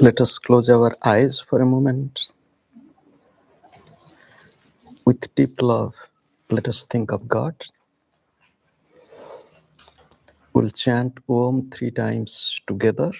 Let us close our eyes for a moment. With deep love, let us think of God. We'll chant Om 3 times together.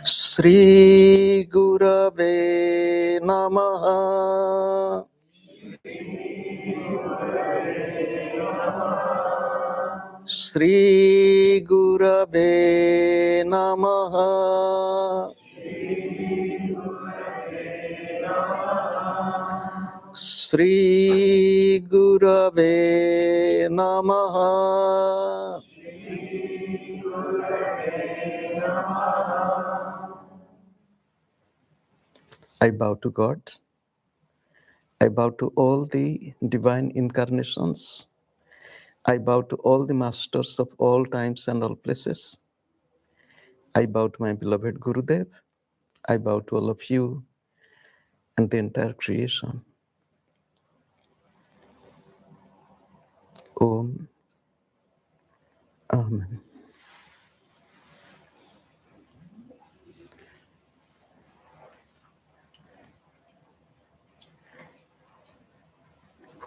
Shri Gurave Namaha. Shri Gurave Namaha. Shri Gurave Namaha. I bow to God. I bow to all the divine incarnations. I bow to all the masters of all times and all places. I bow to my beloved Gurudev. I bow to all of you and the entire creation. Om. Amen.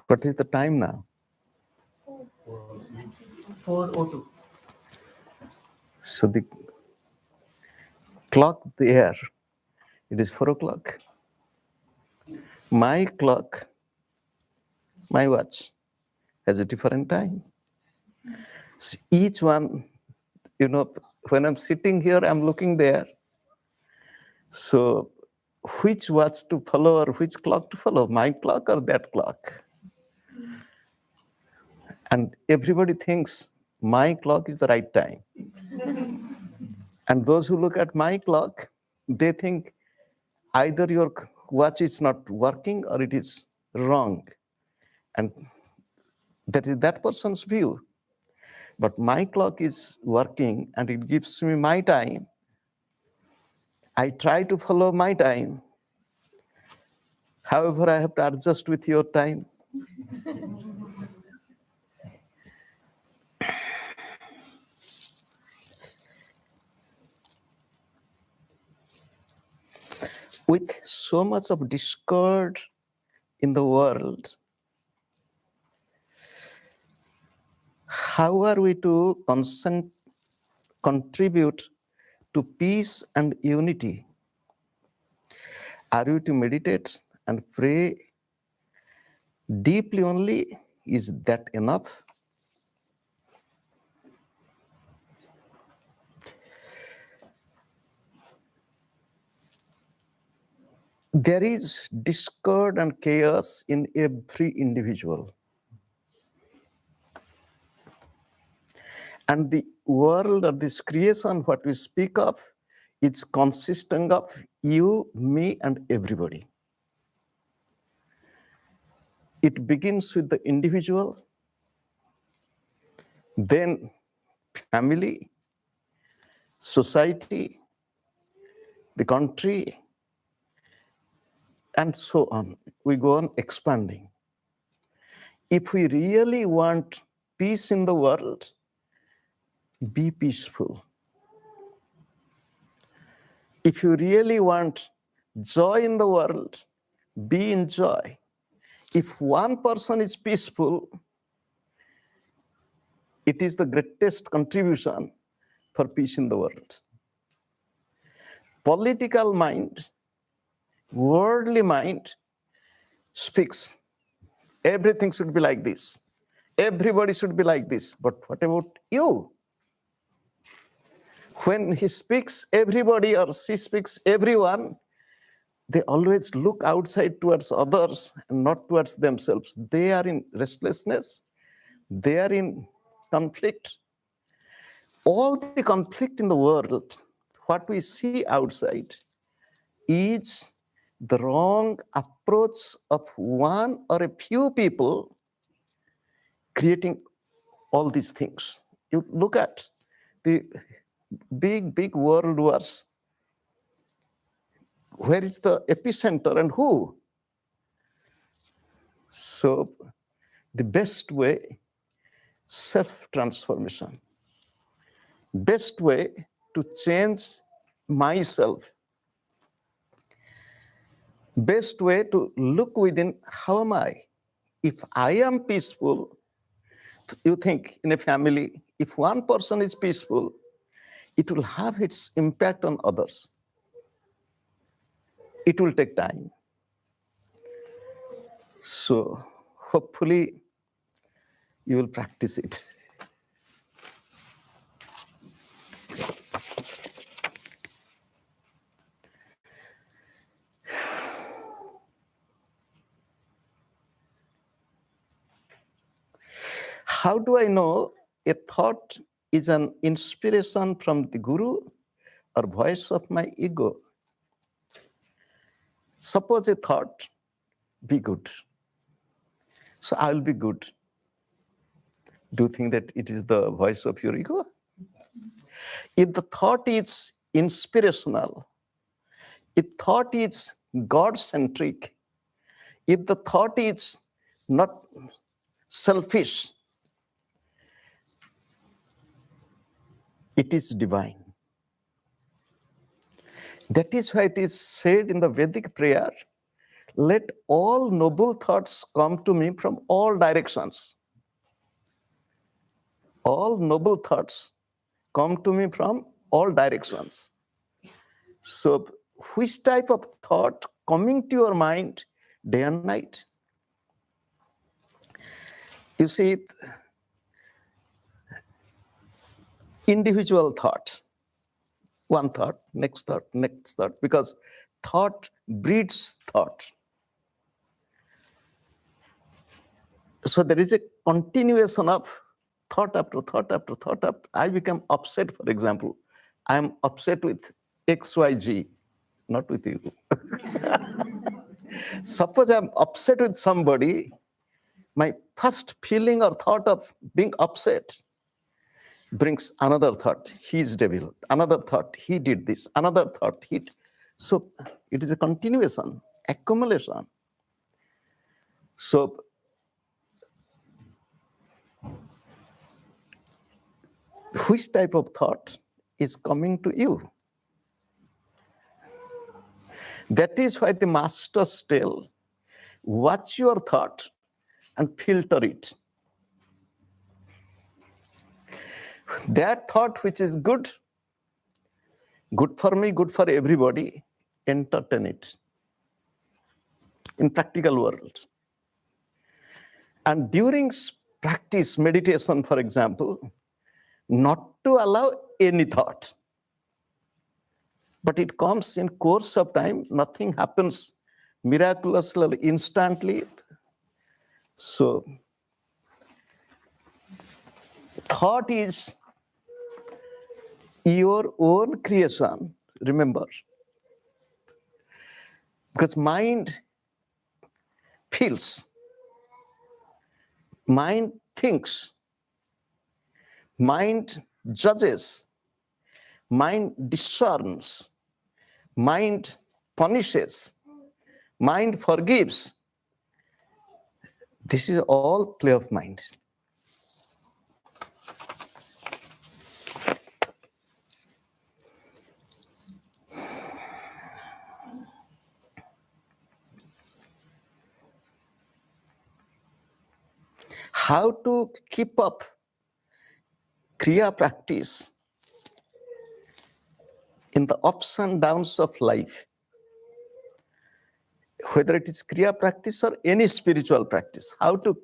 What is the time now? 4:02. So the clock there, it is 4 o'clock. My clock, my watch, has a different time. So each one, when I'm sitting here, I'm looking there. So which watch to follow or which clock to follow, my clock or that clock? And everybody thinks my clock is the right time. And those who look at my clock, they think either your watch is not working or it is wrong. And that is that person's view. But my clock is working and it gives me my time. I try to follow my time. However, I have to adjust with your time. With so much of discord in the world, how are we to contribute to peace and unity? Are we to meditate and pray deeply only? Is that enough? There is discord and chaos in every individual. And the world or this creation, what we speak of, it's consisting of you, me, and everybody. It begins with the individual, then family, society, the country, and so on. We go on expanding. If we really want peace in the world, be peaceful. If you really want joy in the world, be in joy. If one person is peaceful, it is the greatest contribution for peace in the world. Political mind, worldly mind speaks, everything should be like this. Everybody should be like this. But what about you? When he speaks everybody or she speaks everyone, They always look outside towards others and not towards themselves. They are in restlessness. They are in conflict. All the conflict in the world, what we see outside, is the wrong approach of one or a few people creating all these things. You look at the big world wars. Where is the epicenter and who? So the best way, self-transformation. Best way to change myself. Best way to look within, how am I? If I am peaceful, you think in a family, if one person is peaceful, it will have its impact on others. It will take time. So hopefully you will practice it. How do I know a thought is an inspiration from the Guru or voice of my ego? Suppose a thought, be good. So I will be good. Do you think that it is the voice of your ego? If the thought is inspirational, if thought is God-centric, if the thought is not selfish, it is divine. That is why it is said in the Vedic prayer, let all noble thoughts come to me from all directions. All noble thoughts come to me from all directions. So which type of thought coming to your mind day and night? You see, individual thought, one thought, next thought, because thought breeds thought. So there is a continuation of thought after thought after thought after. I become upset, for example. I am upset with XYZ, not with you. Suppose I am upset with somebody, my first feeling or thought of being upset brings another thought, he is devil, another thought, he did this, another thought, he. So it is a continuation, accumulation. So which type of thought is coming to you? That is why the masters tell, watch your thought and filter it. That thought which is good for me, good for everybody, entertain it in practical world. And during practice, meditation, for example, not to allow any thought. But it comes in course of time, nothing happens miraculously, instantly. So, thought is your own creation, remember. Because mind feels, mind thinks, mind judges, mind discerns, mind punishes, mind forgives. This is all play of mind. How to keep up Kriya practice in the ups and downs of life, whether it is Kriya practice or any spiritual practice, how to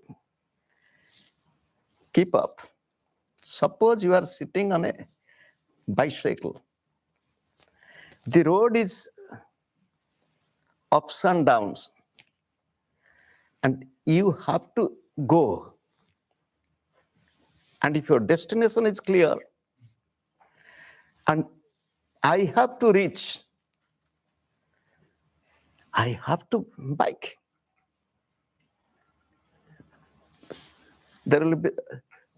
keep up. Suppose you are sitting on a bicycle. The road is ups and downs. And you have to go. And if your destination is clear, and I have to reach, I have to bike. There will be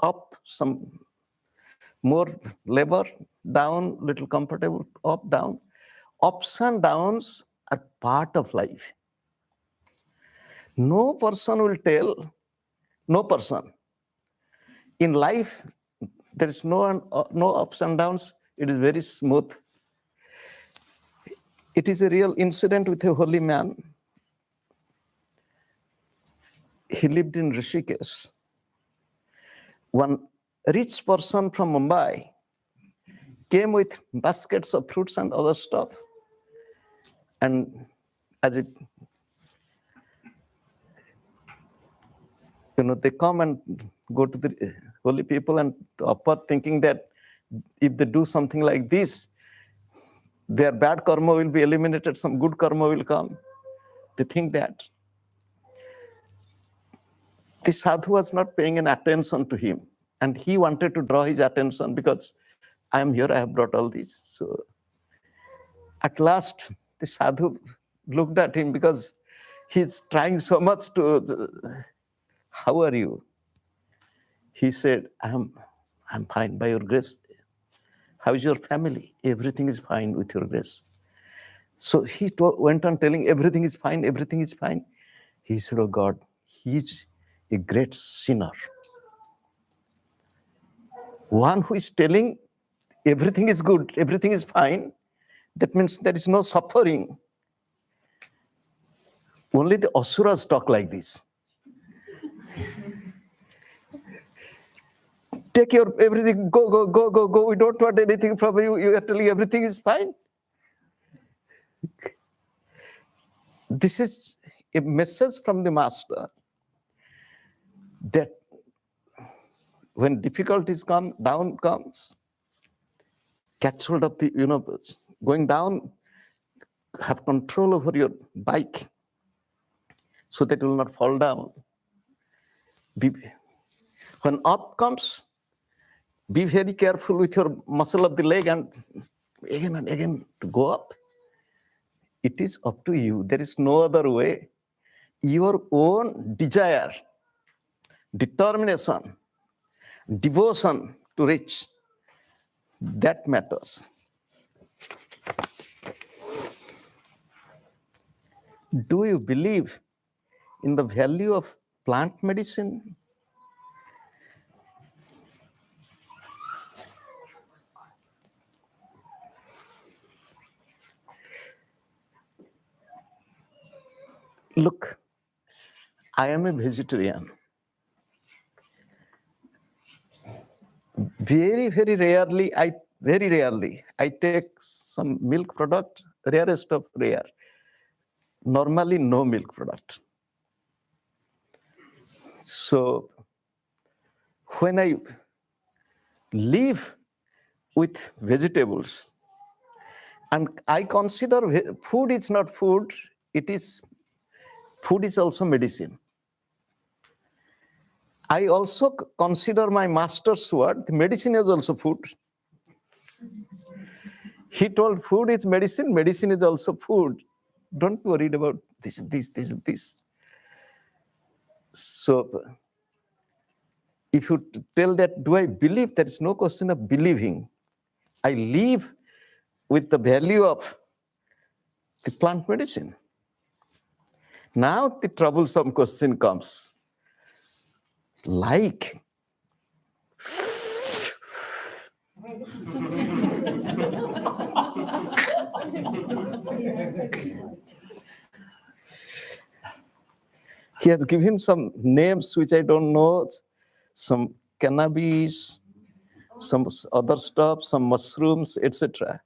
up, some more labor, down, little comfortable, up, down. Ups and downs are part of life. No person will tell, no person. In life, there is no ups and downs. It is very smooth. It is a real incident with a holy man. He lived in Rishikesh. One rich person from Mumbai came with baskets of fruits and other stuff. And as it, they come and go to the holy people and offer, thinking that if they do something like this, their bad karma will be eliminated, some good karma will come. They think that. The sadhu was not paying any attention to him. And he wanted to draw his attention because I am here, I have brought all this. So at last, the sadhu looked at him because he's trying so much to, how are you? He said, I'm fine by your grace. How is your family? Everything is fine with your grace. So he went on telling everything is fine, everything is fine. He said, oh God, he's a great sinner. One who is telling everything is good, everything is fine, that means there is no suffering. Only the Asuras talk like this. Take your everything, go. We don't want anything from you. You are telling everything is fine. This is a message from the Master that when difficulties come, down comes, catch hold of the, going down, have control over your bike so that it will not fall down. When up comes, be very careful with your muscle of the leg and again to go up. It is up to you. There is no other way. Your own desire, determination, devotion to reach, that matters. Do you believe in the value of plant medicine? Look, I am a vegetarian. Very rarely, I take some milk product, rarest of rare. Normally, no milk product. So, when I live with vegetables, and I consider food is not food, food is also medicine. I also consider my master's word, the medicine is also food. He told food is medicine, medicine is also food. Don't be worried about this. So, if you tell that, do I believe? There is no question of believing. I live with the value of the plant medicine. Now the troublesome question comes. Like, he has given some names which I don't know, some cannabis, some other stuff, some mushrooms, etc.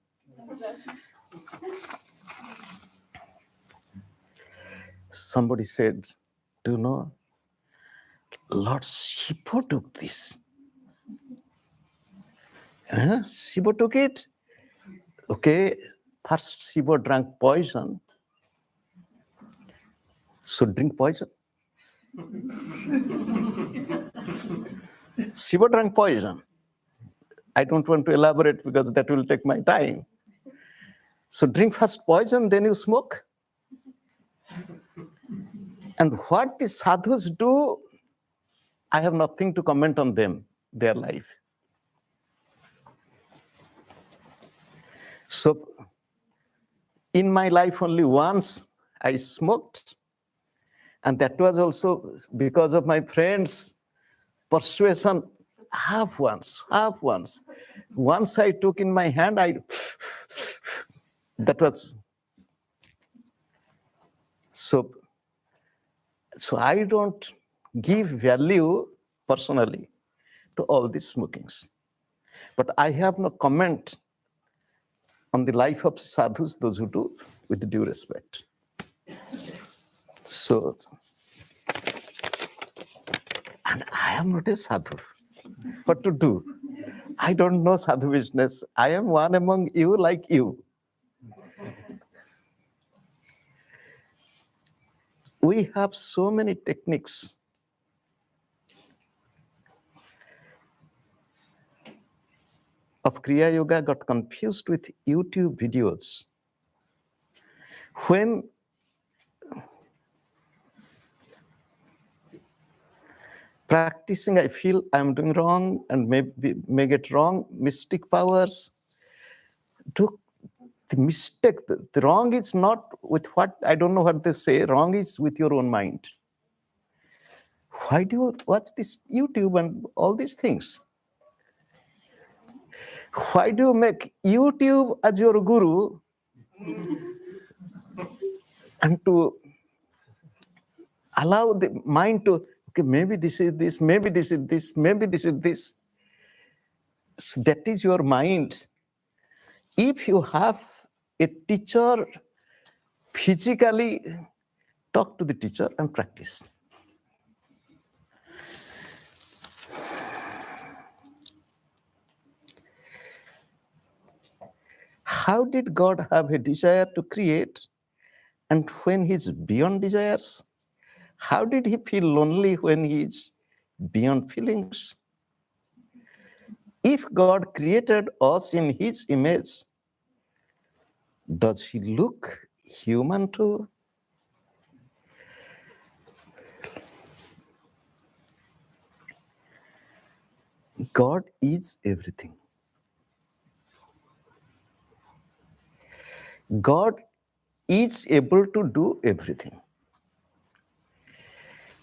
Somebody said, do you know, Lord Shiva took this. Shiva took it? Okay, first Shiva drank poison. So drink poison. Shiva drank poison. I don't want to elaborate because that will take my time. So drink first poison, then you smoke. And what the sadhus do, I have nothing to comment on them, their life. So in my life only once I smoked, and that was also because of my friends' persuasion. Half once. Once I took in my hand, that was so I don't give value personally to all these smokings. But I have no comment on the life of sadhus, those who do, with due respect. So, and I am not a sadhu. What to do? I don't know sadhu business. I am one among you like you. We have so many techniques. Of Kriya Yoga got confused with YouTube videos. When practicing, I feel I'm doing wrong and may get wrong, mystic powers. Do the mistake, the wrong is not with what, I don't know what they say, wrong is with your own mind. Why do you watch this YouTube and all these things? Why do you make YouTube as your guru and to allow the mind to, okay, maybe this is this, maybe this is this, maybe this is this. So that is your mind. If you have a teacher, physically talk to the teacher and practice. How did God have a desire to create? And when he's beyond desires, how did he feel lonely when he's beyond feelings? If God created us in his image, does he look human too? God is everything. God is able to do everything.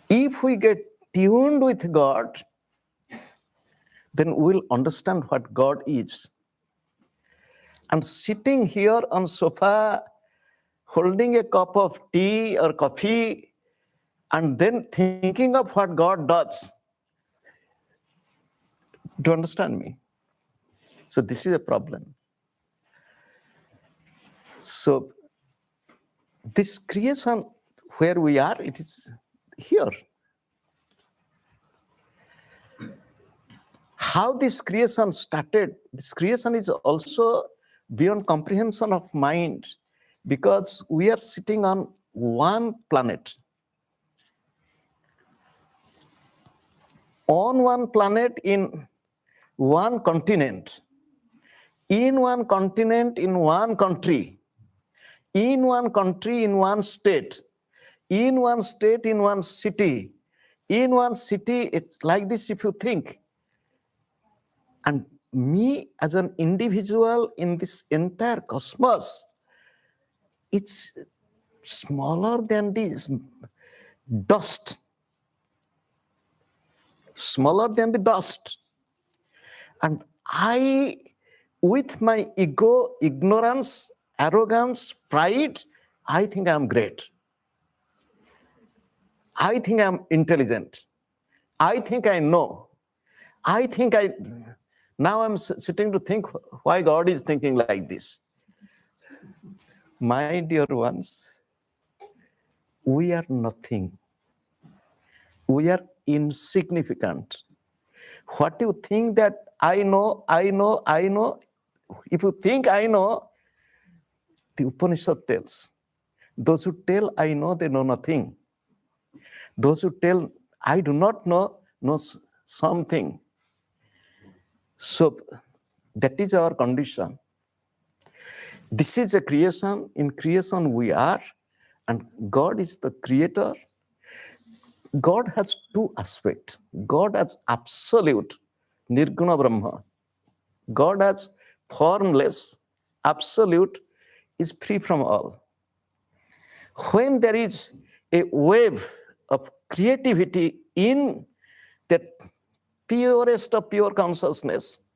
If we get tuned with God, then we'll understand what God is. And sitting here on sofa, holding a cup of tea or coffee, and then thinking of what God does. Do you understand me? So this is a problem. So this creation, where we are, it is here. How this creation started, this creation is also beyond comprehension of mind, because we are sitting on one planet. On one planet in one continent. In one continent in one country. In one country in one state. In one state in one city. In one city, it's like this if you think. And me as an individual in this entire cosmos, it's smaller than this dust. Smaller than the dust. And I, with my ego, ignorance, arrogance, pride, I think I'm great. I think I'm intelligent. I think I know. Now I'm sitting to think why God is thinking like this. My dear ones, we are nothing. We are insignificant. What you think that I know, if you think I know, the Upanishad tells, those who tell I know, they know nothing. Those who tell, I do not know, knows something. So that is our condition. This is a creation. In creation we are, and God is the creator. God has two aspects. God has absolute, Nirguna Brahma. God has formless, absolute, is free from all. When there is a wave of creativity in that purest of pure consciousness,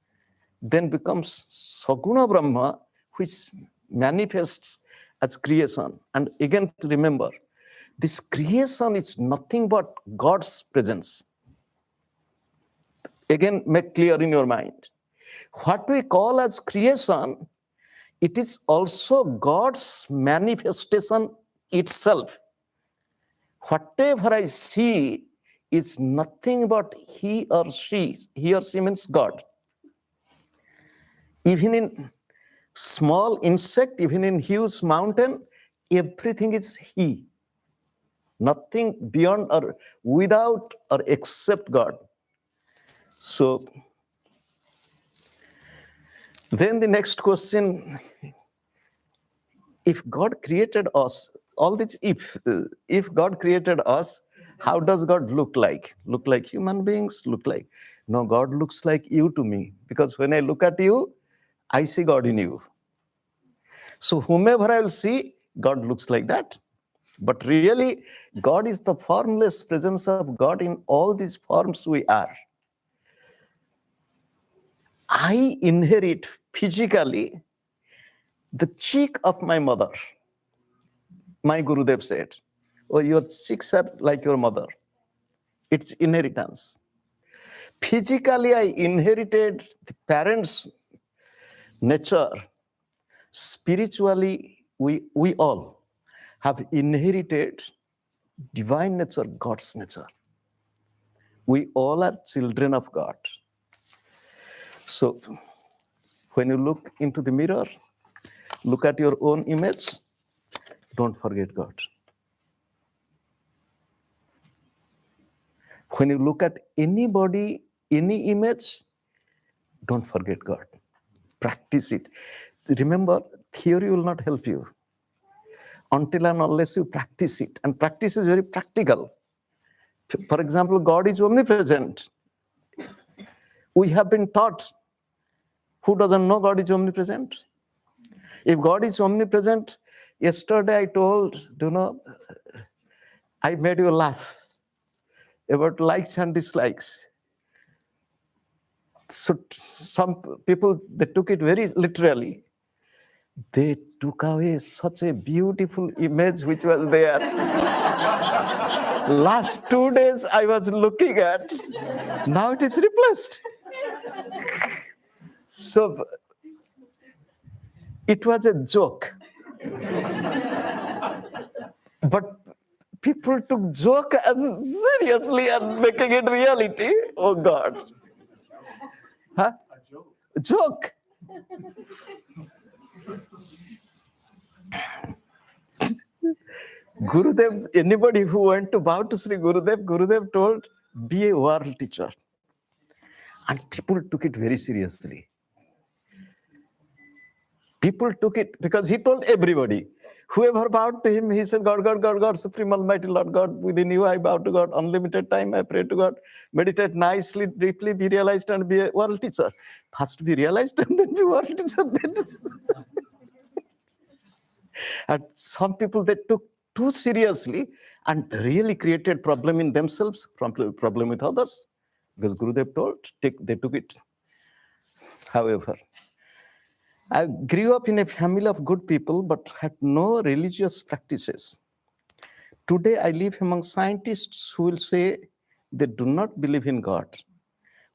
then becomes Saguna Brahma, which manifests as creation. And again, remember, this creation is nothing but God's presence. Again, make clear in your mind. What we call as creation, it is also God's manifestation itself. Whatever I see is nothing but he or she. He or she means God. Even in small insect, even in huge mountain, everything is he. Nothing beyond or without or except God. So then the next question, if God created us, all this if God created us, how does God look like? Look like human beings? Look like? No, God looks like you to me. Because when I look at you, I see God in you. So whomever I will see, God looks like that. But really, God is the formless presence of God in all these forms we are. I inherit physically the cheek of my mother. My Gurudev said, oh, your cheeks are like your mother. It's inheritance. Physically, I inherited the parents' nature. Spiritually, we all have inherited divine nature, God's nature. We all are children of God. So when you look into the mirror, look at your own image, don't forget God. When you look at anybody, any image, don't forget God. Practice it. Remember, theory will not help you until and unless you practice it. And practice is very practical. For example, God is omnipresent. We have been taught. Who doesn't know God is omnipresent? If God is omnipresent, yesterday I told, I made you laugh about likes and dislikes. So some people, they took it very literally. They took away such a beautiful image which was there. Last 2 days I was looking at, now it is replaced. So it was a joke. But people took joke as seriously and making it reality. Oh God. Huh? A joke. Gurudev, anybody who went to bow to Sri Gurudev, Gurudev told, be a world teacher. And people took it very seriously. People took it because he told everybody. Whoever bowed to him, he said, God, God, God, God, Supreme Almighty Lord God, within you I bow to God, unlimited time I pray to God, meditate nicely, deeply, be realized and be a world teacher. First be realized and then be world teacher. And some people, they took too seriously and really created problem in themselves, problem with others. Because Gurudev told, they took it. However, I grew up in a family of good people, but had no religious practices. Today, I live among scientists who will say they do not believe in God.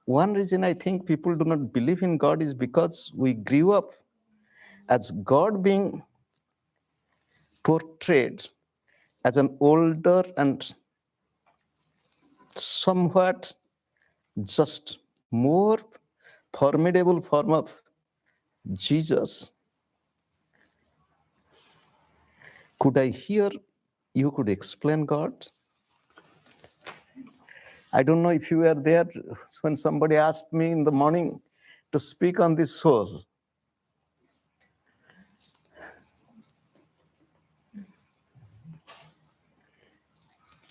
One reason I think people do not believe in God is because we grew up as God being portrayed as an older and somewhat just more formidable form of Jesus. Could I hear you could explain God? I don't know if you were there when somebody asked me in the morning to speak on this soul.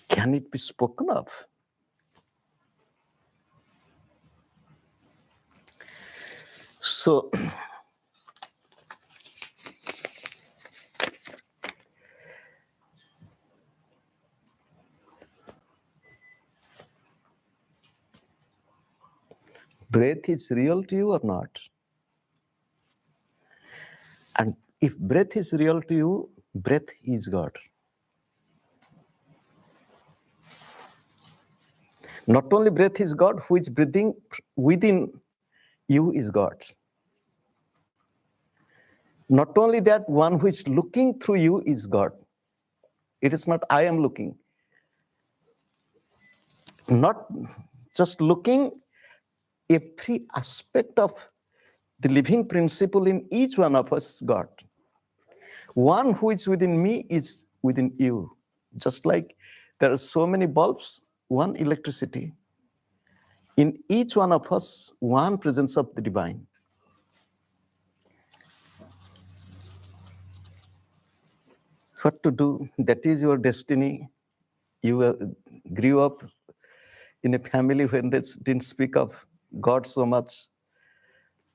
Can it be spoken of? So, breath is real to you or not? And if breath is real to you, breath is God. Not only breath is God, who is breathing within you is God. Not only that, one who is looking through you is God. It is not I am looking. Not just looking, every aspect of the living principle in each one of us, God. One who is within me is within you. Just like there are so many bulbs, one electricity. In each one of us, one presence of the divine. What to do? That is your destiny. You grew up in a family when they didn't speak of God so much.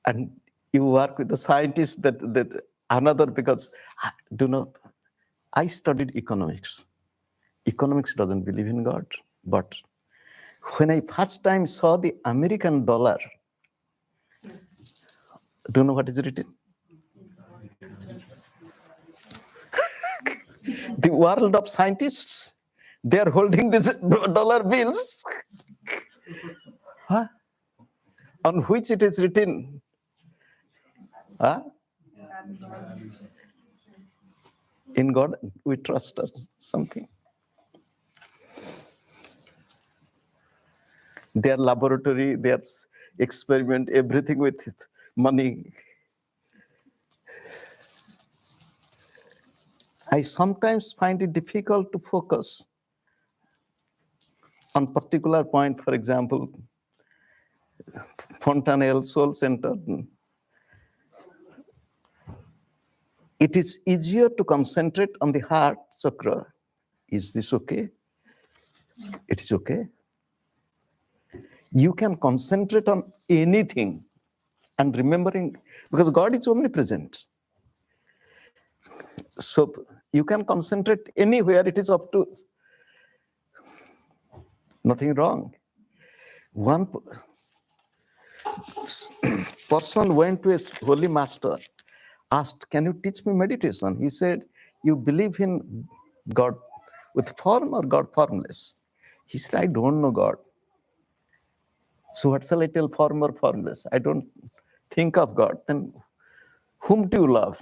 And you work with the scientists that another, because I studied economics. Economics doesn't believe in God. But when I first time saw the American dollar, do you know what is written? The world of scientists, they are holding these dollar bills. Huh? On which it is written? Huh? In God we trust, or something. Their laboratory, their experiment, everything with money. I sometimes find it difficult to focus on particular point. For example, Fontanelle Soul Center. It is easier to concentrate on the heart chakra. Is this okay? It is okay. You can concentrate on anything and remembering, because God is omnipresent. So you can concentrate anywhere, it is up to nothing wrong. One person went to a holy master, asked, can you teach me meditation? He said, you believe in God with form or God formless? He said, I don't know God. So what shall I tell, form or formless? I don't think of God. Then whom do you love?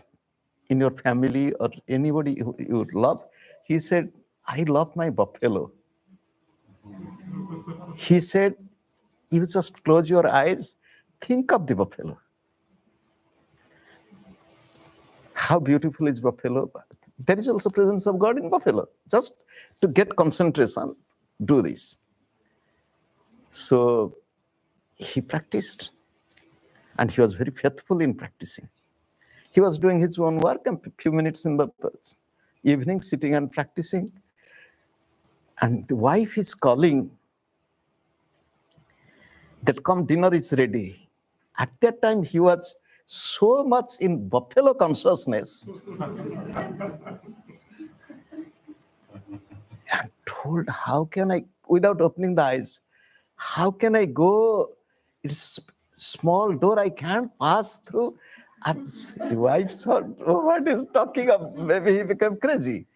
In your family or anybody you love? He said, I love my buffalo. He said, you just close your eyes, think of the buffalo. How beautiful is buffalo? There is also presence of God in buffalo. Just to get concentration, do this. So he practiced, and he was very faithful in practicing. He was doing his own work, and a few minutes in the evening, sitting and practicing. And the wife is calling that come, dinner is ready. At that time, he was so much in buffalo consciousness. And told, how can I, without opening the eyes, how can I go? It's small door, I can't pass through. The wife thought, oh, what is talking of? Maybe he became crazy.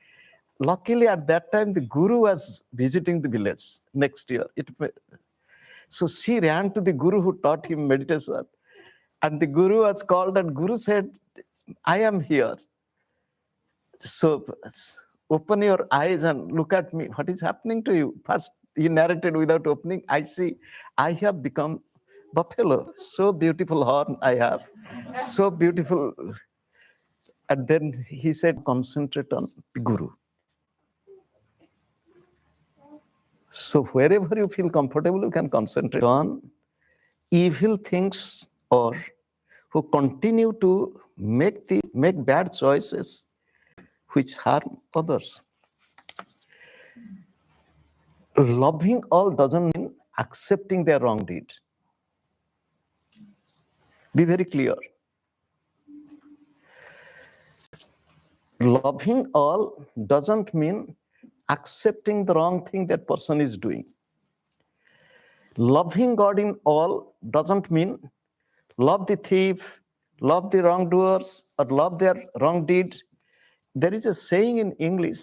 Luckily, at that time, the guru was visiting the village next year. So she ran to the guru who taught him meditation. And the guru was called, and guru said, I am here. So open your eyes and look at me. What is happening to you? First, he narrated without opening. I see, I have become buffalo. So beautiful horn I have. So beautiful. And then he said, concentrate on the guru. So wherever you feel comfortable, you can concentrate on evil things or who continue to make bad choices which harm others. Loving all doesn't mean accepting their wrong deed. Be very clear. Loving all doesn't mean accepting the wrong thing that person is doing. Loving God in all doesn't mean love the thief, love the wrongdoers, or love their wrong deed. There is a saying in English,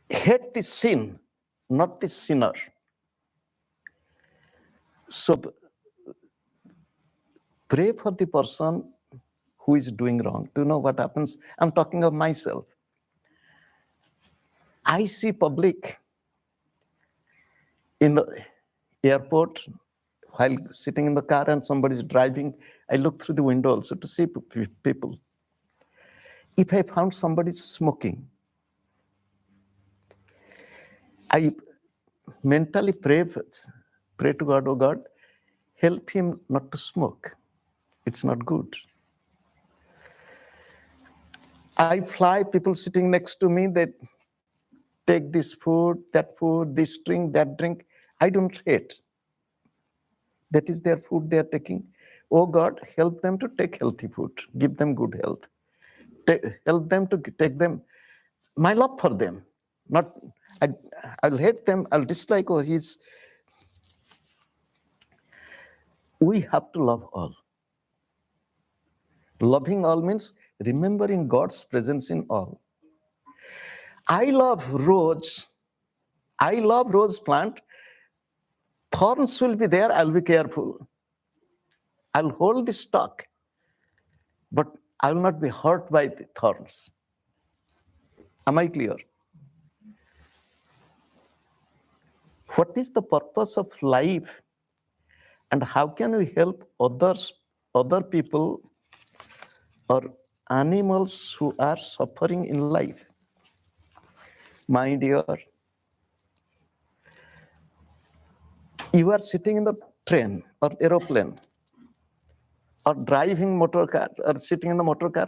hate the sin, not the sinner. So pray for the person who is doing wrong. Do you know what happens? I'm talking of myself. I see public in the airport while sitting in the car and somebody is driving. I look through the window also to see people. If I found somebody smoking, I mentally pray to God, oh God, help him not to smoke. It's not good. I fly, people sitting next to me, they take this food, this drink, that drink. I don't hate. That is their food they are taking. Oh God, help them to take healthy food. Give them good health. Help them to take them. My love for them. Not, I'll hate them, I'll dislike, we have to love all. Loving all means remembering God's presence in all. I love rose plant. Thorns will be there, I'll be careful. I'll hold the stalk, but I will not be hurt by the thorns. Am I clear? What is the purpose of life and how can we help other people or animals who are suffering in life? My dear, you are sitting in the train or aeroplane or driving motor car or sitting in the motor car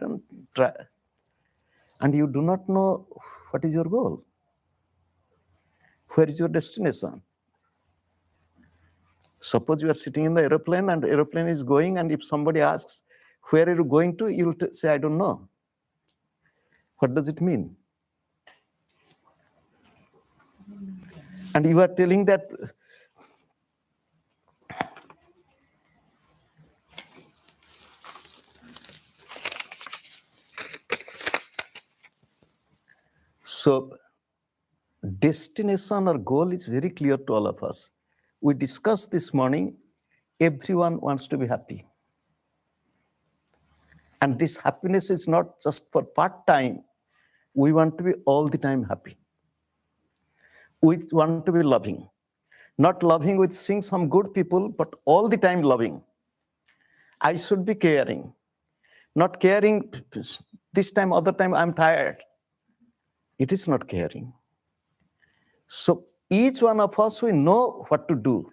and you do not know what is your goal. Where is your destination? Suppose you are sitting in the aeroplane and the aeroplane is going, and if somebody asks, where are you going to? You will say, I don't know. What does it mean? And you are telling that so destination or goal is very clear to all of us. We discussed this morning, everyone wants to be happy. And this happiness is not just for part-time. We want to be all the time happy. We want to be loving. Not loving with seeing some good people, but all the time loving. I should be caring. Not caring this time, other time I'm tired. It is not caring. So each one of us, we know what to do,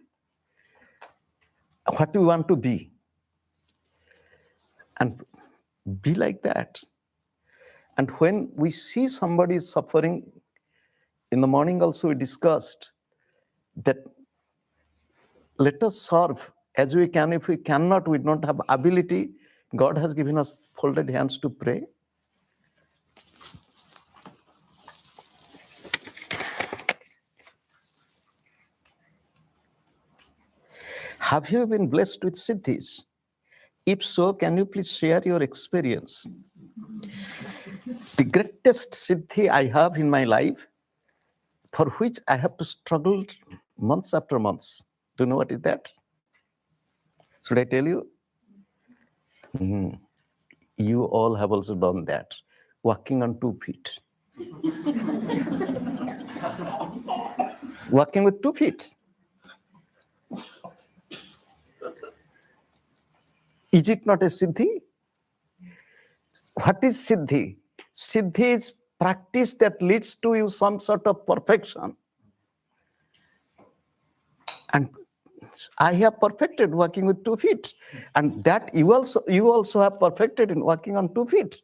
what we want to be. And be like that. And when we see somebody suffering, in the morning also we discussed that let us serve as we can. If we cannot, we don't have ability, God has given us folded hands to pray. Have you been blessed with siddhis? If so, can you please share your experience? The greatest siddhi I have in my life, for which I have to struggle months after months. Do you know what is that? Should I tell you? You all have also done that. Walking on 2 feet. Walking with 2 feet. Is it not a siddhi? What is siddhi? Siddhi is practice that leads to you some sort of perfection. And I have perfected walking with 2 feet, and that you also have perfected in walking on 2 feet.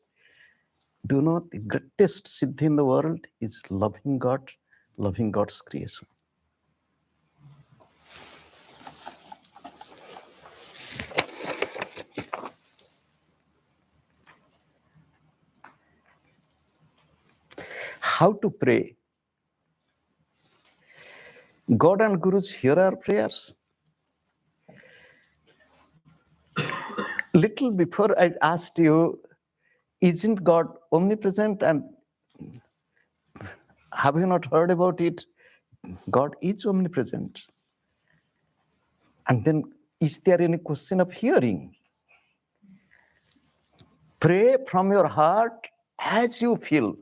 Do you know the greatest siddhi in the world is loving God, loving God's creation. How to pray? God and Guruji hear our prayers. Little before I asked you, isn't God omnipresent? And have you not heard about it? God is omnipresent. And then, is there any question of hearing? Pray from your heart as you feel.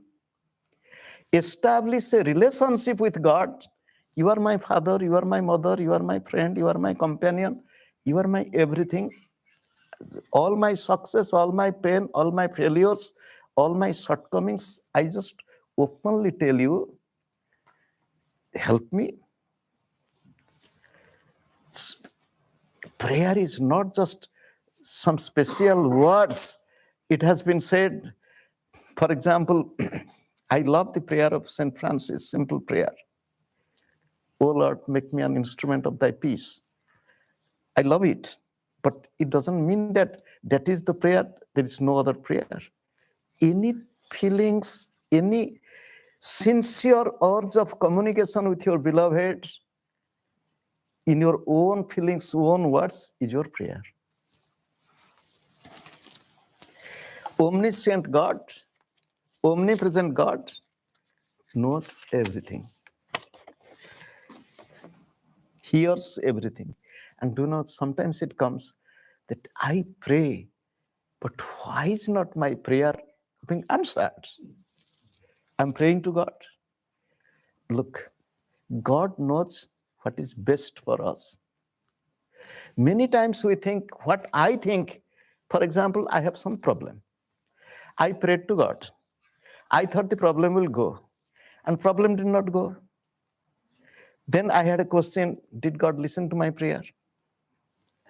Establish a relationship with God. You are my father, you are my mother, you are my friend, you are my companion, you are my everything. All my success, all my pain, all my failures, all my shortcomings, I just openly tell you, help me. Prayer is not just some special words. It has been said, for example, I love the prayer of St. Francis, simple prayer. O Lord, make me an instrument of thy peace. I love it, but it doesn't mean that that is the prayer. There is no other prayer. Any feelings, any sincere urge of communication with your beloved in your own feelings, own words is your prayer. Omniscient God, omnipresent God knows everything, hears everything. And do not, sometimes it comes that I pray, but why is not my prayer being answered? I'm praying to God. Look, God knows what is best for us. Many times we think what I think. For example, I have some problem. I prayed to God. I thought the problem will go, and problem did not go. Then I had a question, did God listen to my prayer?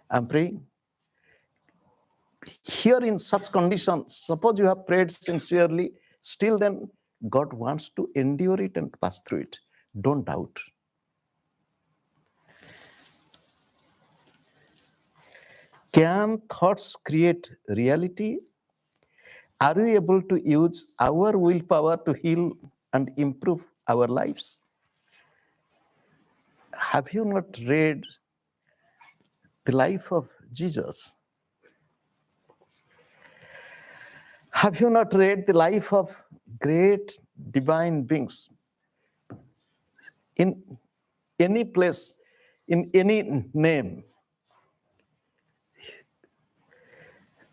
I'm praying. Here in such conditions, suppose you have prayed sincerely, still then God wants to endure it and pass through it. Don't doubt. Can thoughts create reality? Are we able to use our willpower to heal and improve our lives? Have you not read the life of Jesus? Have you not read the life of great divine beings? In any place, in any name,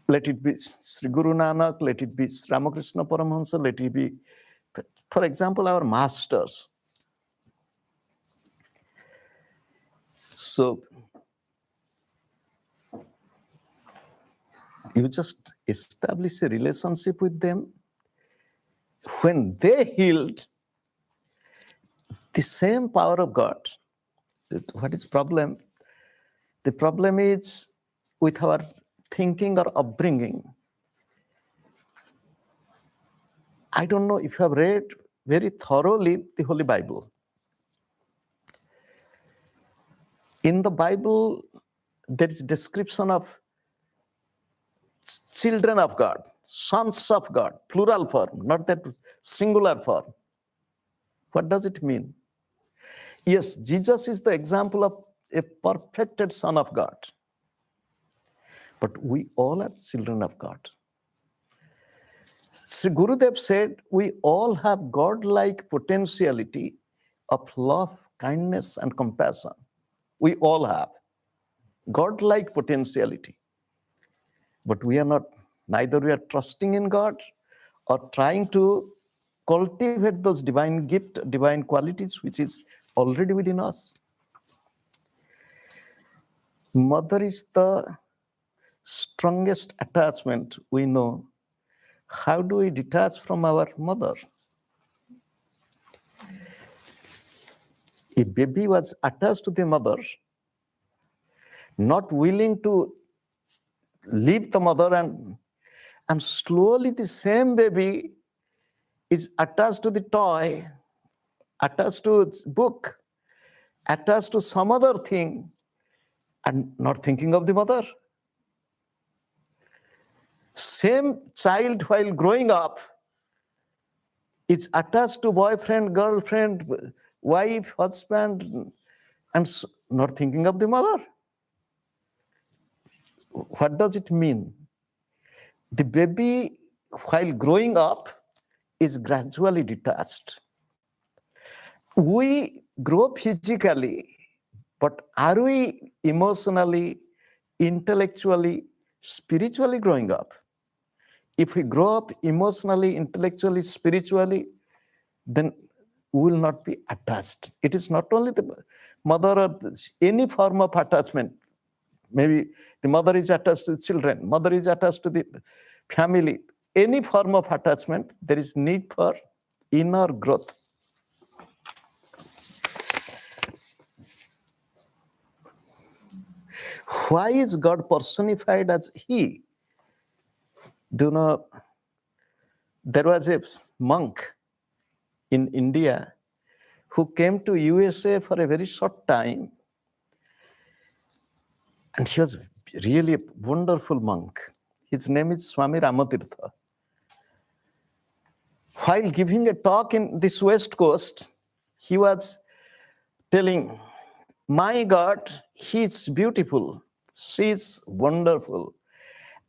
let it be Sri Guru Nanak, let it be Sri Ramakrishna Paramahansa, let it be, for example, our masters. So you just establish a relationship with them. When they healed, the same power of God. What is problem? The problem is with our thinking or upbringing. I don't know if you have read very thoroughly the Holy Bible. In the Bible, there is description of children of God, sons of God, plural form, not that singular form. What does it mean? Yes, Jesus is the example of a perfected Son of God. But we all are children of God. Sri Gurudev said, we all have God-like potentiality of love, kindness, and compassion. We all have God-like potentiality. But we are not, neither we are trusting in God or trying to cultivate those divine gift, divine qualities, which is already within us. Mother is the strongest attachment we know. How do we detach from our mother? A baby was attached to the mother, not willing to leave the mother, and slowly the same baby is attached to the toy, attached to its book, attached to some other thing, and not thinking of the mother. Same child, while growing up, is attached to boyfriend, girlfriend, wife, husband, and not thinking of the mother. What does it mean? The baby, while growing up, is gradually detached. We grow physically, but are we emotionally, intellectually, spiritually growing up? If we grow up emotionally, intellectually, spiritually, then we will not be attached. It is not only the mother or any form of attachment. Maybe the mother is attached to the children, mother is attached to the family. Any form of attachment, there is need for inner growth. Why is God personified as He? Do you know, there was a monk in India who came to USA for a very short time, and he was really a wonderful monk. His name is Swami Ramatirtha. While giving a talk in this West Coast, he was telling, my God, He is beautiful, she is wonderful,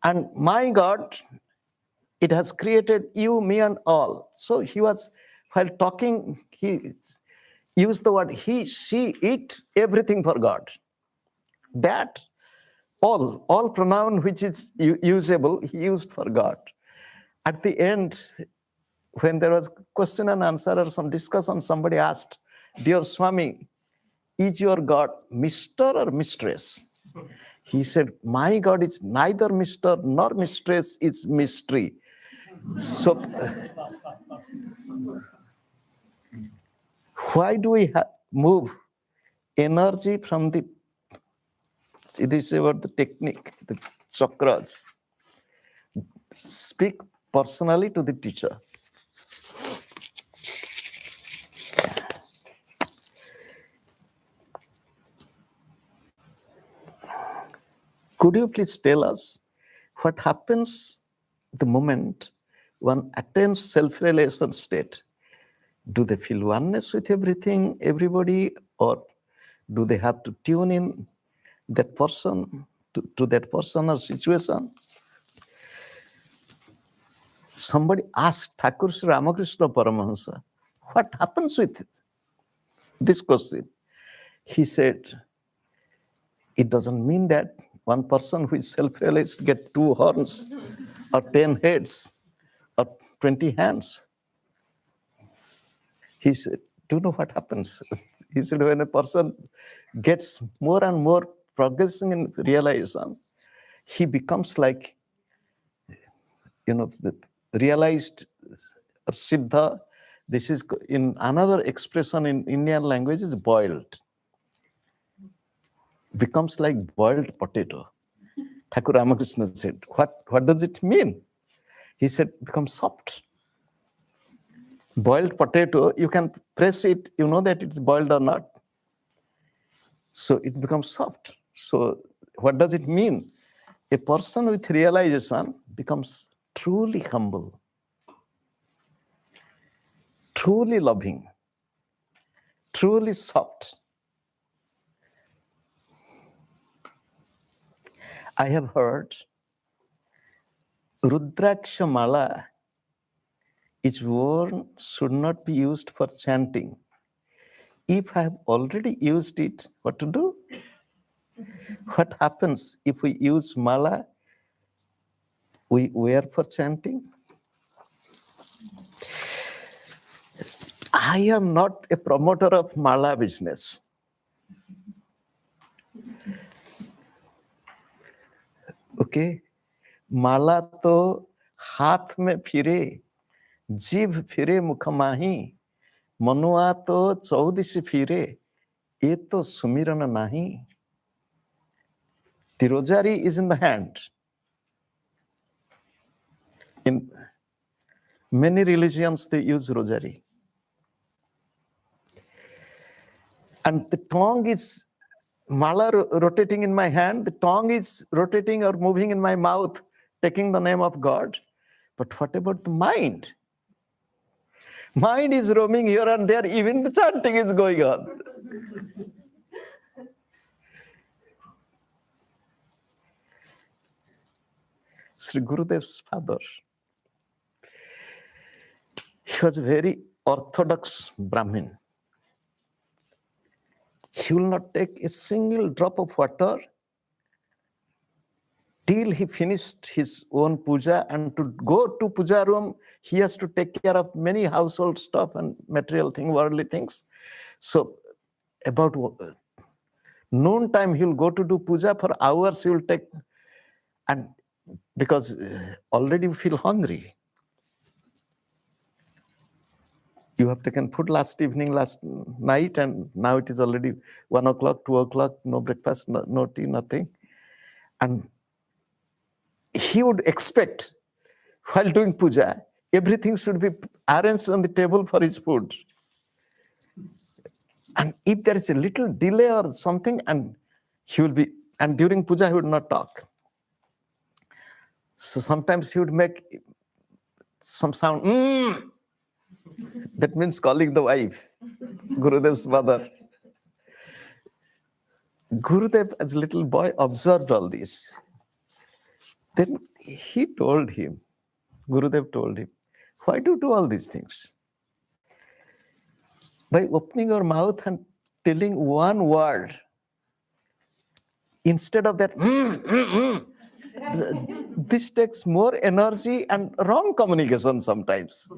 and my God, it has created you, me, and all. So he was, while talking, he used the word he, she, it, everything for God. That all pronoun which is usable, he used for God. At the end, when there was question and answer or some discussion, somebody asked, dear Swami, is your God Mr. or Mistress? He said, my God is neither Mr. nor Mistress, it's mystery. So why do we move energy from this is about the technique, the chakras? Speak personally to the teacher. Could you please tell us what happens the moment one attains self-realization state? Do they feel oneness with everything, everybody, or do they have to tune in that person to that person or situation? Somebody asked Thakur Sri Ramakrishna Paramahansa, what happens with it? This question. He said, it doesn't mean that one person who is self-realized get 2 horns or 10 heads or 20 hands. He said, do you know what happens? He said, when a person gets more and more progressing in realization, he becomes like, the realized Siddha. This is in another expression in Indian language is boiled. Becomes like boiled potato. Thakur Ramakrishna said, what does it mean? He said, becomes soft. Boiled potato, you can press it, you know that it's boiled or not. So it becomes soft. So what does it mean? A person with realization becomes truly humble, truly loving, truly soft. I have heard Rudraksha Mala is worn, should not be used for chanting. If I have already used it, what to do? What happens if we use mala, we wear for chanting? I am not a promoter of mala business. Okay? माला तो हाथ में फिरे, जीभ फिरे मुख माही, मनुआ तो 14 फिरे, ये तो सुमिरन nahi. The rosary is in the hand. In many religions, they use rosary. And the tongue is mala rotating in my hand. The tongue is rotating or moving in my mouth, taking the name of God. But what about the mind? Mind is roaming here and there. Even the chanting is going on. Sri Gurudev's father, he was a very orthodox Brahmin. He will not take a single drop of water till he finished his own puja, and to go to puja room, he has to take care of many household stuff and material things, worldly things. So about noon time, he'll go to do puja. For hours he will take, and because already we feel hungry. You have taken food last evening, last night, and now it is already 1 o'clock, 2 o'clock, no breakfast, no tea, nothing. And he would expect, while doing puja, everything should be arranged on the table for his food. And if there is a little delay or something, and he will be, and during puja, he would not talk. So sometimes he would make some sound, that means calling the wife, Gurudev's mother. Gurudev, as a little boy, observed all this. Then he told him, Gurudev told him, why do you do all these things? By opening your mouth and telling one word, instead of that, this takes more energy and wrong communication sometimes.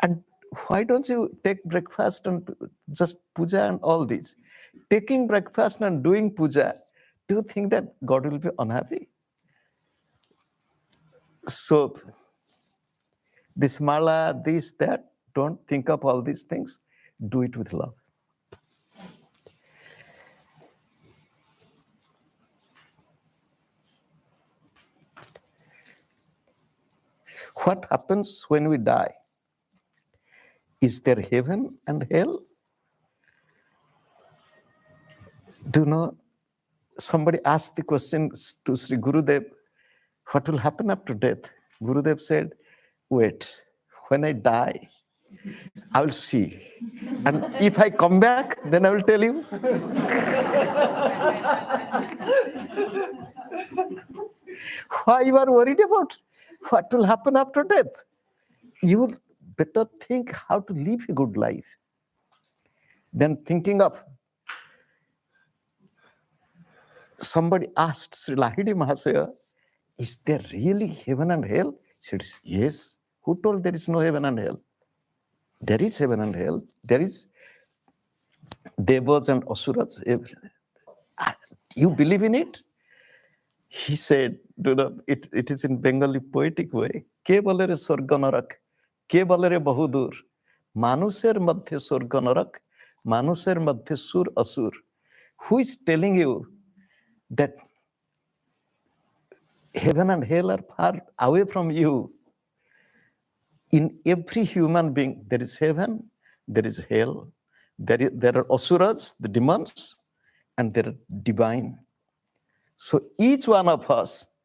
And why don't you take breakfast and just puja and all this? Taking breakfast and doing puja, do you think that God will be unhappy? So this mala, this, that, don't think of all these things. Do it with love. What happens when we die? Is there heaven and hell? Do you know, somebody asked the question to Sri Gurudev, what will happen after death? Gurudev said, wait, when I die, I will see. And if I come back, then I will tell you. Why you are worried about what will happen after death? You better think how to live a good life than thinking of. Somebody asked Sri Lahiri Mahasaya, is there really heaven and hell? He said, yes. Who told there is no heaven and hell? There is heaven and hell. There is Devas and Asuras. You believe in it? He said, it is in Bengali poetic way. Ke bolere sorga narak, ke bolere bahudur, manusher madhye sorga narak, manusher madhye sur asur. Who is telling you that heaven and hell are far away from you? In every human being, there is heaven, there is hell, there are asuras, the demons, and there are divine. So each one of us,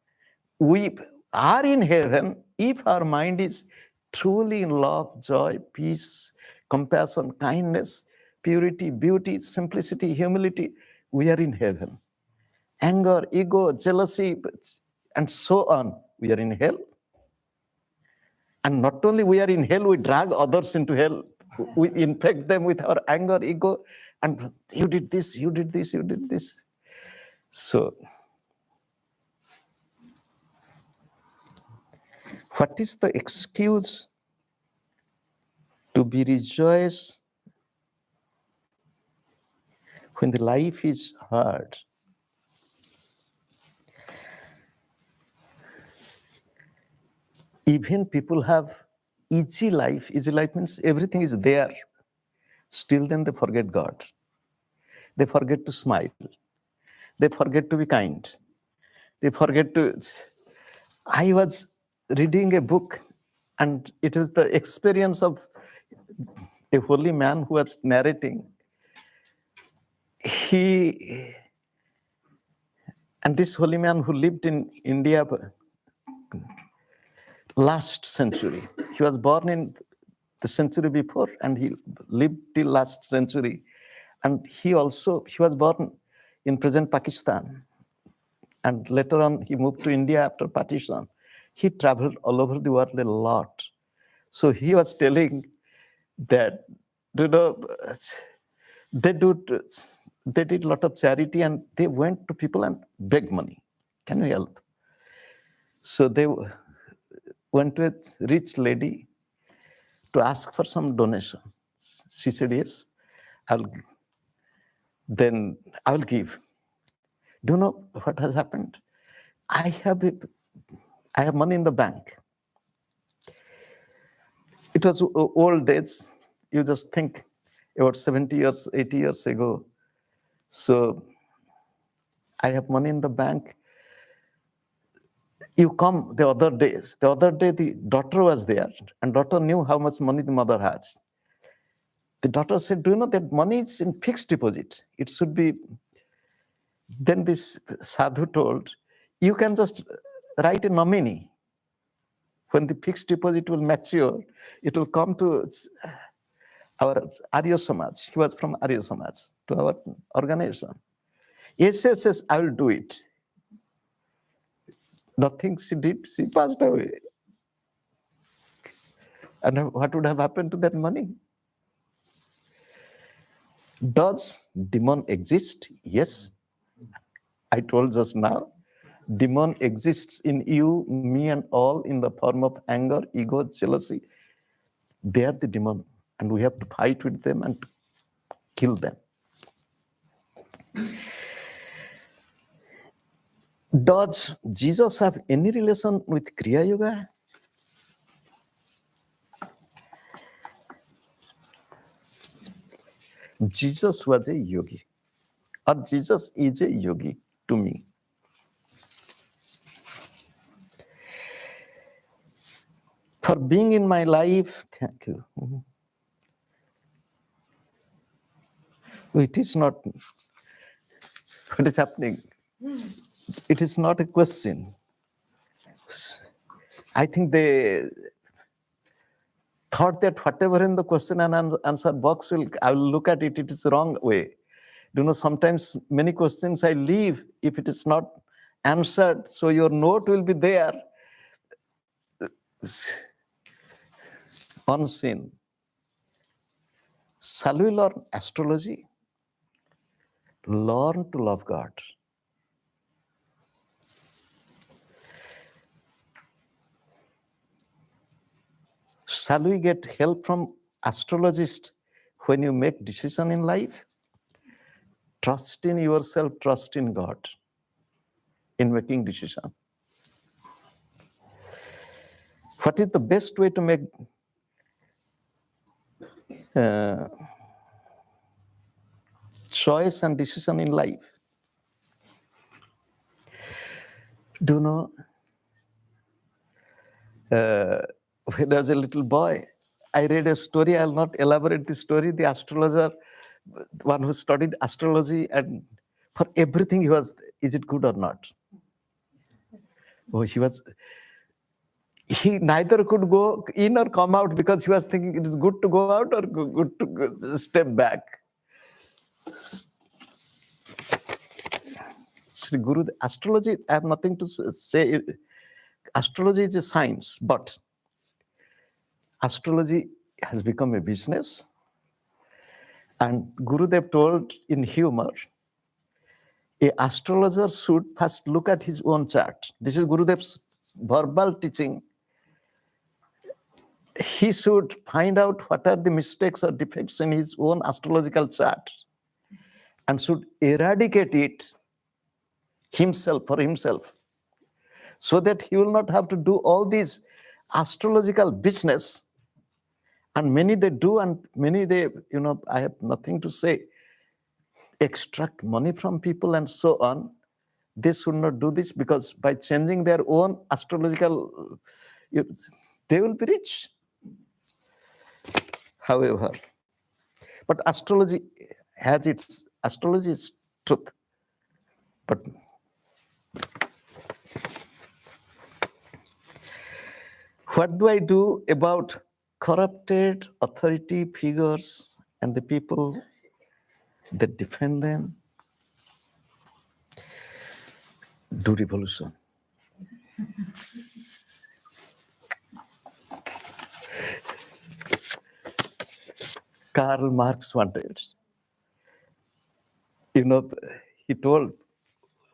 we are in heaven if our mind is truly in love, joy, peace, compassion, kindness, purity, beauty, simplicity, humility. We are in heaven. Anger, ego, jealousy, and so on, we are in hell. And not only we are in hell, we drag others into hell. We infect them with our anger, ego, and you did this, you did this, you did this. So, what is the excuse to be rejoiced when the life is hard? Even people have easy life. Easy life means everything is there. Still then they forget God. They forget to smile. They forget to be kind. They forget to... I was reading a book, and it was the experience of a holy man who was narrating. And this holy man who lived in India last century. He was born in the century before, and he lived till last century. And he was born in present Pakistan. And later on, he moved to India after partition. He traveled all over the world a lot. So he was telling that, they did a lot of charity, and they went to people and begged money. Can you help? So they went to a rich lady to ask for some donation. She said, yes, then I will give. Do you know what has happened? I have money in the bank. It was old days. You just think about 70 years, 80 years ago. So I have money in the bank. You come the other days. The other day, the daughter was there, and daughter knew how much money the mother has. The daughter said, do you know that money is in fixed deposit? It should be... Then this sadhu told, you can just write a nominee. When the fixed deposit will mature, it will come to our Arya Samaj. He was from Arya Samaj, to our organization. Yes, I will do it. Nothing she did, she passed away. And what would have happened to that money? Does demon exist? Yes. I told just now, demon exists in you, me, and all in the form of anger, ego, jealousy. They are the demon, and we have to fight with them and kill them. Does Jesus have any relation with Kriya Yoga? Jesus was a yogi, or Jesus is a yogi to me. For being in my life, thank you. It is not what is happening. It is not a question. I think they thought that whatever in the question and answer box I will look at it, it is the wrong way. You know, sometimes many questions I leave if it is not answered, so your note will be there unseen. Shall we learn astrology? Learn to love God. Shall we get help from astrologists when you make decision in life? Trust in yourself, trust in God in making decision. What is the best way to make choice and decision in life? Do you know, when I was a little boy, I read a story. I'll not elaborate the story. The astrologer, one who studied astrology, and for everything he was, is it good or not? Oh, he neither could go in or come out because he was thinking it is good to go out or good to step back. Shri Guru, astrology, I have nothing to say. Astrology is a science, but astrology has become a business. And Gurudev told in humor, a astrologer should first look at his own chart. This is Gurudev's verbal teaching. He should find out what are the mistakes or defects in his own astrological chart and should eradicate it himself for himself, so that he will not have to do all these astrological business And many they do, and many they, I have nothing to say, extract money from people and so on. They should not do this, because by changing their own astrological, they will be rich. However, but astrology is truth. But what do I do about corrupted authority figures and the people that defend them? Do revolution. Karl Marx wanted. He told,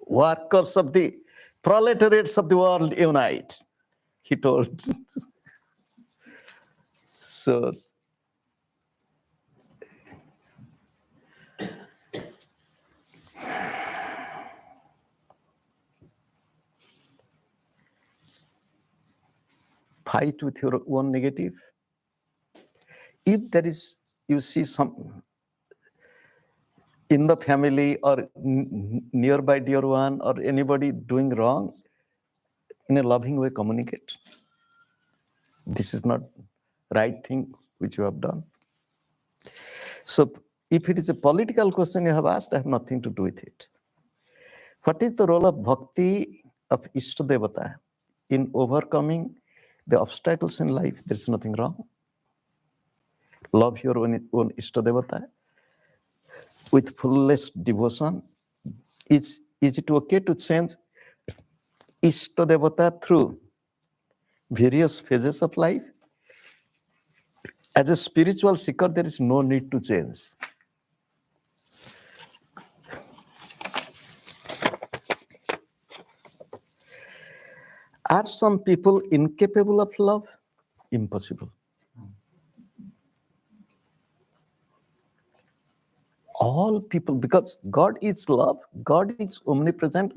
workers of the proletariats of the world unite. He told. So fight with your own negative. If there is, you see some in the family or nearby dear one or anybody doing wrong, in a loving way communicate. This is not right thing which you have done. So if it is a political question you have asked, I have nothing to do with it. What is the role of bhakti of Ishtadevata in overcoming the obstacles in life? There is nothing wrong. Love your own Ishtadevata with fullest devotion. Is it okay to change Ishtadevata through various phases of life? As a spiritual seeker, there is no need to change. Are some people incapable of love? Impossible. All people, because God is love, God is omnipresent,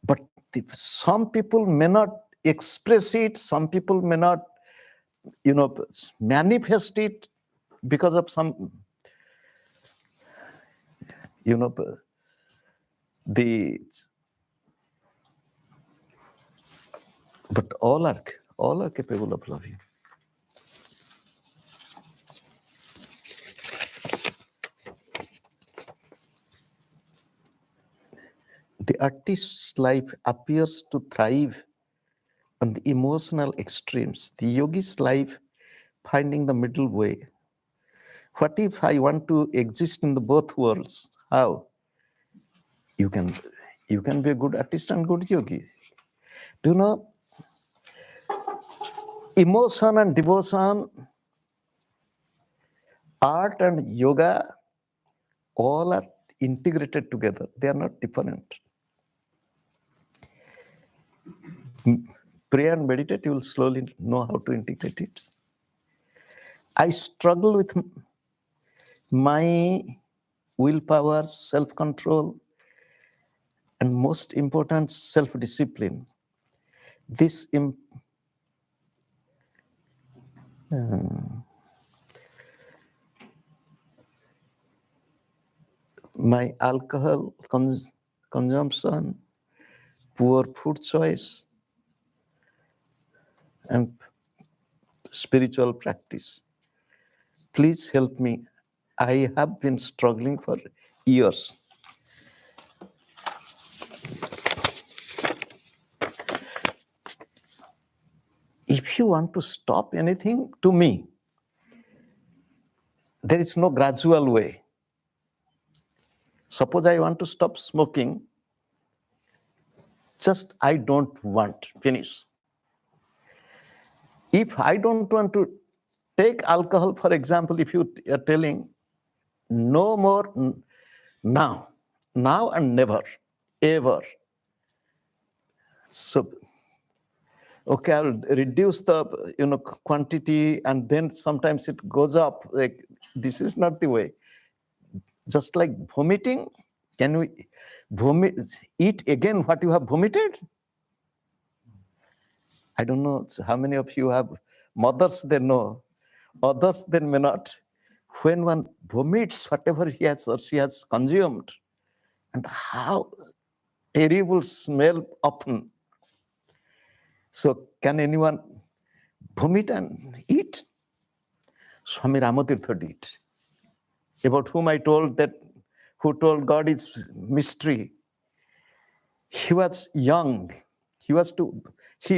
but some people may not express it, some people may not, manifest it because of some, but all are capable of loving. The artist's life appears to thrive on the emotional extremes. The yogi's life finding the middle way. What if I want to exist in the both worlds? How? You can be a good artist and good yogi. Do you know, emotion and devotion, art and yoga, all are integrated together. They are not different. Pray and meditate, you will slowly know how to integrate it. I struggle with my willpower, self-control, and most important, self-discipline. My alcohol consumption, poor food choice, and spiritual practice. Please help me. I have been struggling for years. If you want to stop anything, to me, there is no gradual way. Suppose I want to stop smoking, just I don't want, finish. If I don't want to take alcohol, for example, if you are telling no more now and never, ever. So, okay, I'll reduce the quantity, and then sometimes it goes up. Like, this is not the way. Just like vomiting, can we eat again what you have vomited? I don't know how many of you have mothers, they know. others then may not. When one vomits whatever he has or she has consumed, and how terrible smell often. So can anyone vomit and eat? Swami Ramatirtha did. About whom I told that, who told God is mystery. He was young. He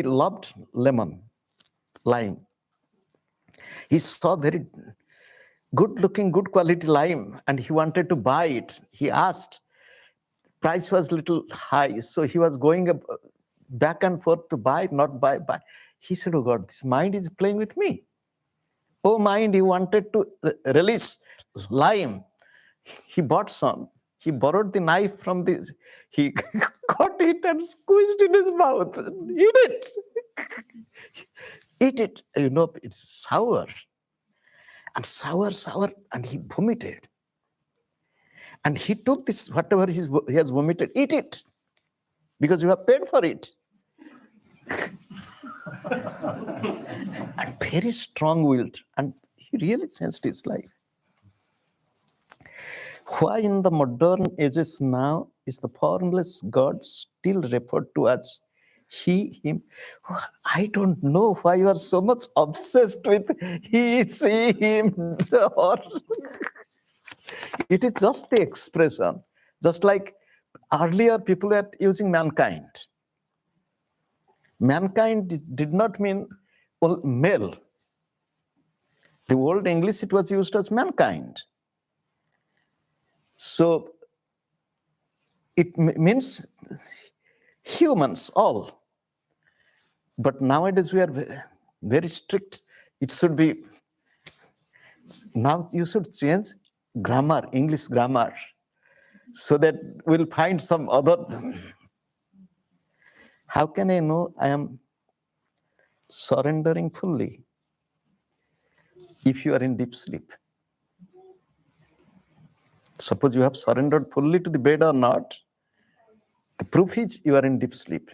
loved lime. He saw very good looking, good quality lime, and he wanted to buy it. He asked, price was little high, so he was going back and forth to buy, not buy. He said, oh God, this mind is playing with me. Oh mind, he wanted to release lime. He bought some. He borrowed the knife from this. He got it and squeezed in his mouth. Eat it. Eat it. You know, it's sour. And sour, and he vomited. And he took this, whatever he has vomited, eat it. Because you have paid for it. And very strong-willed. And he really changed his life. Why in the modern ages now is the formless God still referred to as he, him? I don't know why you are so much obsessed with he, she, him, or it is just the expression. Just like earlier people were using mankind. Mankind did not mean male. The old English, it was used as mankind. So it means humans, all. But nowadays we are very strict. It should be, now you should change grammar, English grammar, so that we'll find some other. How can I know I am surrendering fully? If you are in deep sleep. Suppose you have surrendered fully to the bed or not, the proof is you are in deep sleep.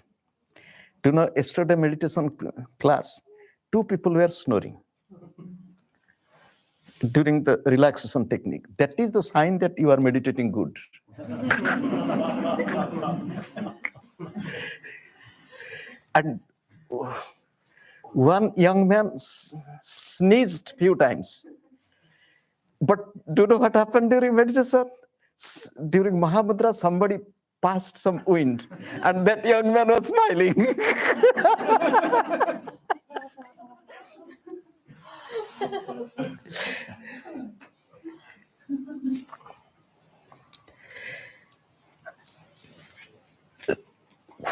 Do you know, yesterday meditation class, 2 people were snoring during the relaxation technique. That is the sign that you are meditating good. And one young man sneezed few times. But do you know what happened during meditation? During Mahamudra, somebody passed some wind, and that young man was smiling.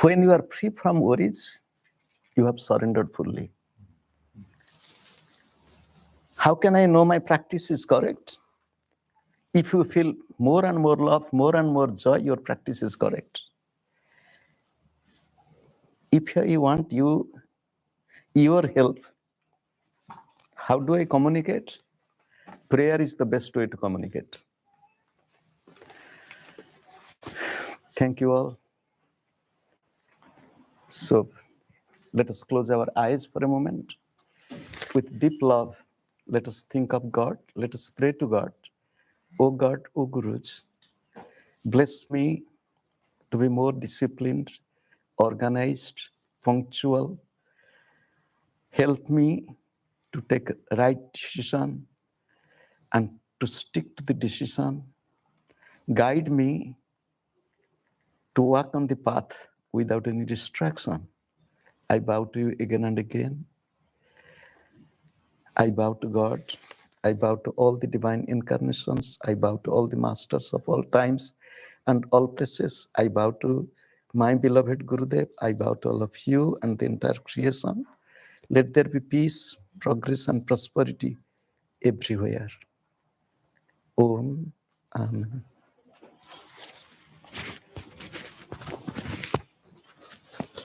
When you are free from worries, you have surrendered fully. How can I know my practice is correct? If you feel more and more love, more and more joy, your practice is correct. If you want your help, how do I communicate? Prayer is the best way to communicate. Thank you all. So let us close our eyes for a moment. With deep love, let us think of God. Let us pray to God. O God, O Guruji, bless me to be more disciplined, organized, punctual. Help me to take a right decision and to stick to the decision. Guide me to walk on the path without any distraction. I bow to you again and again. I bow to God. I bow to all the divine incarnations. I bow to all the masters of all times and all places. I bow to my beloved Gurudev. I bow to all of you and the entire creation. Let there be peace, progress, and prosperity everywhere. Om. Amen.